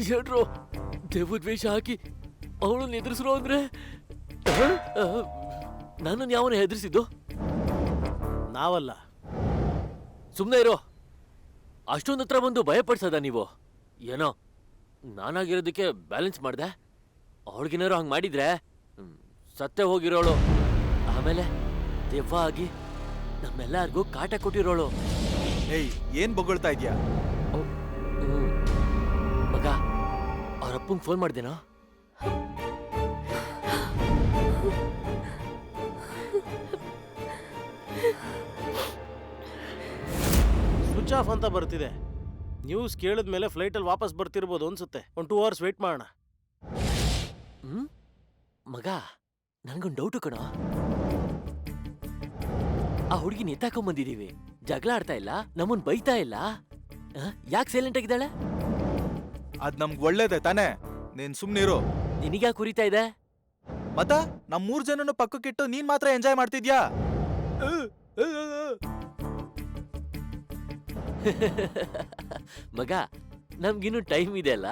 ಹೇಳ್ರು ದೇವದ ವೇಷ ಹಾಕಿ ಅವಳನ್ನ ಎದುರಿಸ್ರು ಅಂದ್ರೆ ನನ್ನನ್ನು ಯಾವನ ಹೆದರ್ಸಿದ್ದು? ನಾವಲ್ಲ. ಸುಮ್ಮನೆ ಇರೋ. ಅಷ್ಟೊಂದು ಹತ್ರ ಬಂದು ಭಯಪಡ್ಸದ ನೀವು? ಏನೋ ನಾನಾಗಿರೋದಕ್ಕೆ ಬ್ಯಾಲೆನ್ಸ್ ಮಾಡ್ದೆ. ಅವಳಿಗೇನಾರು ಹಂಗೆ ಮಾಡಿದ್ರೆ ಸತ್ತೇ ಹೋಗಿರೋಳು. ಆಮೇಲೆ ದೆವ್ವ ಆಗಿ ನಮ್ಮೆಲ್ಲರಿಗೂ ಕಾಟ ಕೊಟ್ಟಿರೋಳು. ಏಯ್, ಏನ್ ಬೊಗಳ್ತಾ ಇದ್ಯಾ? ಮಗ, ಅವ್ರಪ್ಪಂಗೆ ಫೋನ್ ಮಾಡ್ದೇನೋ? ಸ್ವಿಚ್ ಆಫ್ ಅಂತ ಬರ್ತಿದೆ. ನ್ಯೂಸ್ ಕೇಳಿದ್ಮೇಲೆ ಫ್ಲೈಟಲ್ಲಿ ವಾಪಸ್ ಬರ್ತಿರ್ಬೋದು ಅನ್ಸುತ್ತೆ. ಒಂದು 2 hours ವೇಟ್ ಮಾಡೋಣ. ಮಗ, ನನ್ಗೊಂದು ಡೌಟು ಕಣೋ. ಆ ಹುಡುಗಿನ ಎತ್ತಾಕೊಂಬಂದಿದೀವಿ, ಜಗಳ ಆಡ್ತಾ ಇಲ್ಲ, ನಮ್ಮನ್ ಬೈತಾ ಇಲ್ಲ, ಯಾಕೆ ಸೈಲೆಂಟ್ ಆಗಿದ್ದಾಳೆ? ಅದ್ ನಮ್ಗ್ ಒಳ್ಳೇದೆ ತಾನೇ. ನೀನ್ ಸುಮ್ನಿರು. ನಿನಗ್ಯಾಕೆ ಕುರಿತಾ ಇದೆ? ಮತ್ತ ನಮ್ 3 ಜನನು ಪಕ್ಕಕ್ಕಿಟ್ಟು ನೀನ್ ಮಾತ್ರ ಎಂಜಾಯ್ ಮಾಡ್ತಿದ್ಯಾ? ಮಗ, ನಮ್ಗಿನ್ನು ಟೈಮ್ ಇದೆ ಅಲ್ಲ,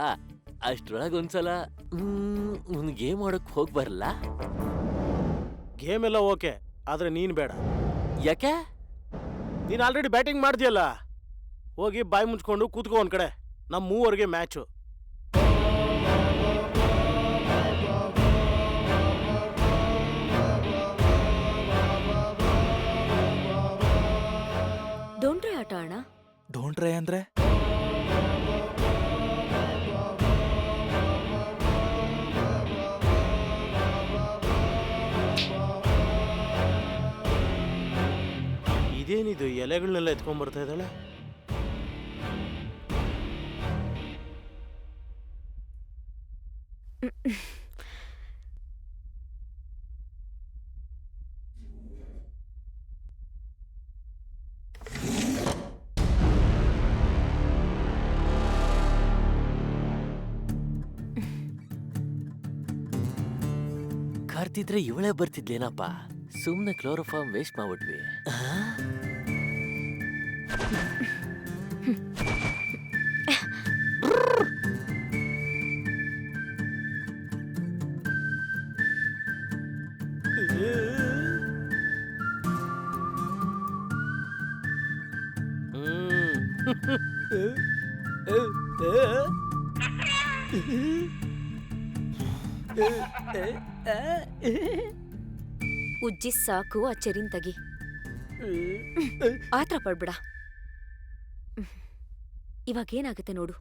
ಅಷ್ಟ್ರೊಳಗೆ ಒಂದ್ಸಲ ಒಂದು ಗೇಮ್ ಆಡೋಕ್ ಹೋಗಿ ಬರಲ್ಲ? ಗೇಮ್ ಎಲ್ಲ ಓಕೆ, ಆದ್ರೆ ನೀನ್ ಬೇಡ. ಯಾಕೆ? ನೀನ್ ಆಲ್ರೆಡಿ ಬ್ಯಾಟಿಂಗ್ ಮಾಡ್ತೀಯಲ್ಲ, ಹೋಗಿ ಬಾಯಿ ಮುಚ್ಕೊಂಡು ಕೂತ್ಕೋ ಒಂದ್ ಕಡೆ. ನಮ್ 3 ಮ್ಯಾಚು. ಡೋಂಟ್ರೆ ಆಟ ಅಣ್ಣ. ಡೋಂಟ್ರೆ ಅಂದ್ರೆ? ಇದೇನಿದು, ಎಲೆಗಳನ್ನೆಲ್ಲ ಎತ್ಕೊಂಡ್ಬರ್ತಾ ಇದ್ದಾಳೆ. ಕರ್ತಿದ್ರೆ ಇವಳೇ ಬರ್ತಿದ್ಲೇನಪ್ಪ. ಸುಮ್ನೆ ಕ್ಲೋರೋಫಾರ್ಮ್ ವೇಸ್ಟ್ ಮಾಡ್ಬಿಟ್ವಿ. ಉಜ್ಜಿ ಸಾಕು, ಆ ಚೆರಿನ್ ತಗಿ. ಆತ್ರ ಪಡ್ಬೇಡ. ಇವಾಗೇನಾಗುತ್ತೆ ನೋಡು.